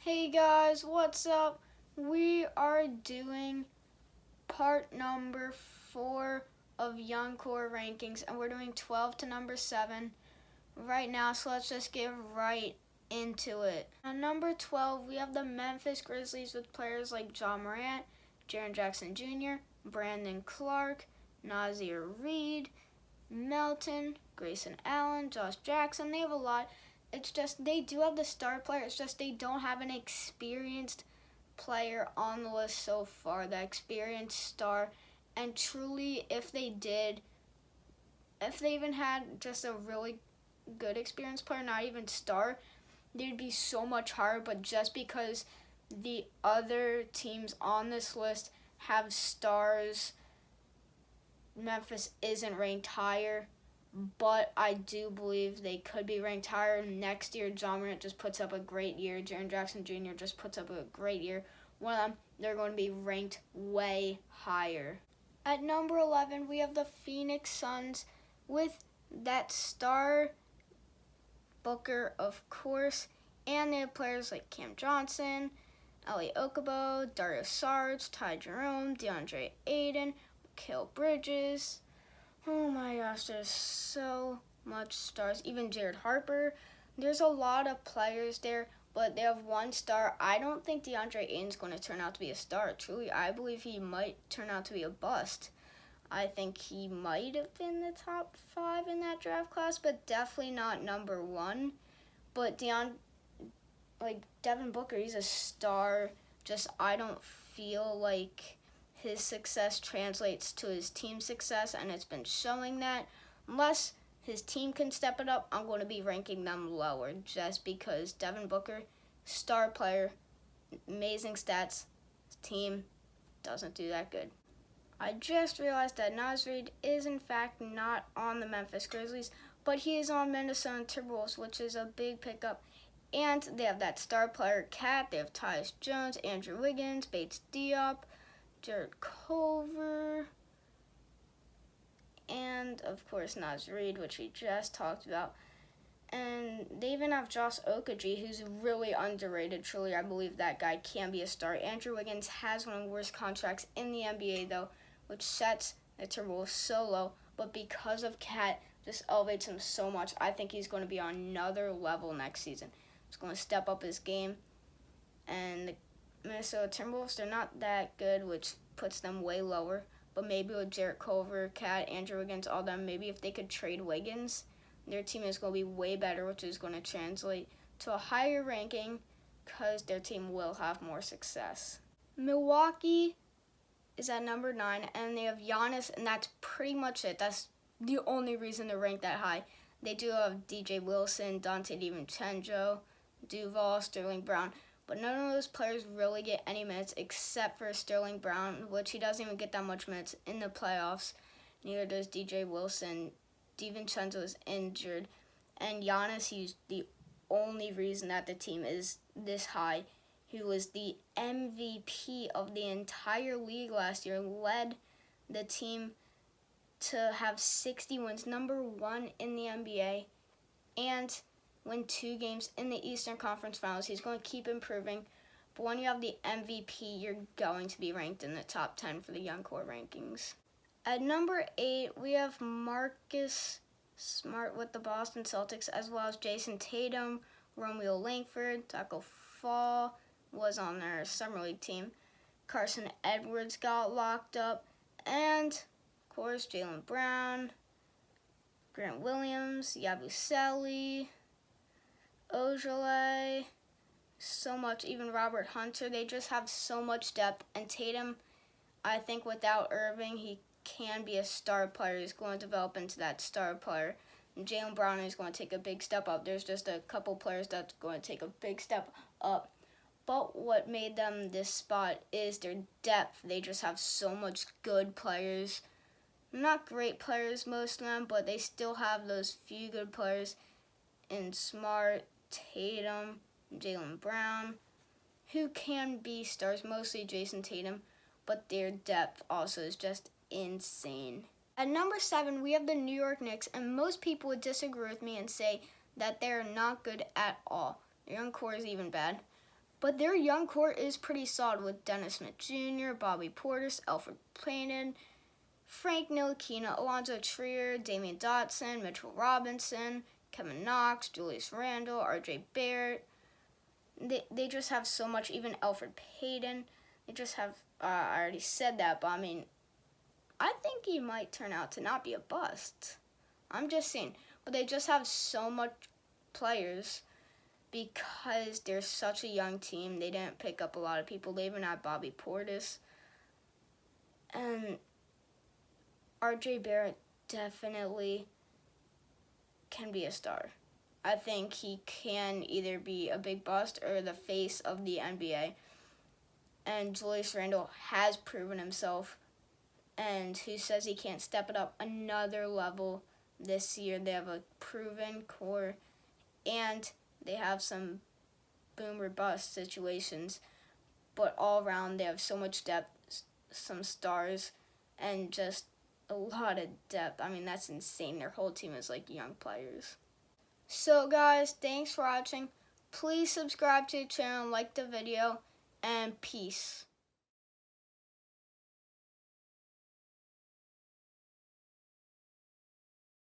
Hey guys, what's up? We are doing part number 4 of Young Core Rankings, and we're doing 12 to number 7 right now, so let's just get right into it. On number 12, we have the Memphis Grizzlies with players like John Morant, Jaren Jackson Jr., Brandon Clark, Nazir Reed, Melton, Grayson Allen, Josh Jackson. They have a lot. It's just they do have the star player. It's just they don't have an experienced player on the list so far, the experienced star. And truly, if they even had just a really good experienced player, not even star, they'd be so much higher. But just because the other teams on this list have stars, Memphis isn't ranked higher, but I do believe they could be ranked higher next year. John Morant just puts up a great year. Jaren Jackson Jr. just puts up a great year. One of them, they're going to be ranked way higher. At number 11, we have the Phoenix Suns with that star Booker, of course, and they have players like Cam Johnson, Ali Okubo, Dario Saric, Ty Jerome, DeAndre Ayton, Mikal Bridges. Oh my gosh, there's so much stars. Even Jared Harper. There's a lot of players there, but they have one star. I don't think DeAndre Ayton's going to turn out to be a star. Truly, I believe he might turn out to be a bust. I think he might have been the top 5 in that draft class, but definitely not number 1. But Devin Booker, he's a star. Just I don't feel like his success translates to his team's success, and it's been showing that. Unless his team can step it up, I'm going to be ranking them lower just because Devin Booker, star player, amazing stats, his team doesn't do that good. I just realized that Nazir Reed is in fact not on the Memphis Grizzlies, but he is on Minnesota Timberwolves, which is a big pickup. And they have that star player, Cat. They have Tyus Jones, Andrew Wiggins, Bates Diop, Jared Culver, and of course Nazir Reed, which we just talked about. And they even have Josh Okogie, who's really underrated. Truly, I believe that guy can be a star. Andrew Wiggins has one of the worst contracts in the NBA, though, which sets the Timberwolves so low. But because of Cat, just elevates him so much. I think he's going to be on another level next season. He's going to step up his game. And the Minnesota Timberwolves, they're not that good, which puts them way lower. But maybe with Jarrett Culver, Cat, Andrew Wiggins, all them, maybe if they could trade Wiggins, their team is going to be way better, which is going to translate to a higher ranking because their team will have more success. Milwaukee is at number 9, and they have Giannis, and that's pretty much it. That's the only reason they're ranked that high. They do have DJ Wilson, Dante DiVincenzo, Duval, Sterling Brown. But none of those players really get any minutes except for Sterling Brown, which he doesn't even get that much minutes in the playoffs. Neither does DJ Wilson. DiVincenzo is injured. And Giannis, he's the only reason that the team is this high. He was the MVP of the entire league last year, led the team to have 60 wins, number 1 in the NBA, and win 2 games in the Eastern Conference Finals. He's going to keep improving. But when you have the MVP, you're going to be ranked in the top 10 for the Young Core rankings. At number 8, we have Marcus Smart with the Boston Celtics, as well as Jason Tatum, Romeo Langford, Taco Fall was on their summer league team. Carson Edwards got locked up. And, of course, Jaylen Brown, Grant Williams, Yabusele, Ojale, so much, even Robert Hunter. They just have so much depth. And Tatum, I think without Irving, he can be a star player. He's going to develop into that star player. And Jaylen Brown is going to take a big step up. There's just a couple players that's going to take a big step up. But what made them this spot is their depth. They just have so much good players. Not great players, most of them, but they still have those few good players in Smart, Tatum, Jaylen Brown, who can be stars, mostly Jason Tatum, but their depth also is just insane. At number 7, we have the New York Knicks, and most people would disagree with me and say that they're not good at all. Their young core is even bad. But their young core is pretty solid with Dennis Smith Jr., Bobby Portis, Alfred Payton, Frank Ntilikina, Alonzo Trier, Damian Dotson, Mitchell Robinson, Kevin Knox, Julius Randle, R.J. Barrett. They just have so much, even Alfred Payton. They just have, I already said that, but I mean, I think he might turn out to not be a bust. I'm just saying. But they just have so much players because they're such a young team. They didn't pick up a lot of people. They even had Bobby Portis. And R.J. Barrett definitely can be a star. I think he can either be a big bust or the face of the NBA. And Julius Randle has proven himself. And who says he can't step it up another level this year? They have a proven core. And they have some boom or bust situations. But all around, they have so much depth, some stars, and just a lot of depth. I mean, that's insane. Their whole team is like young players. So guys, thanks for watching. Please subscribe to the channel, like the video, and peace.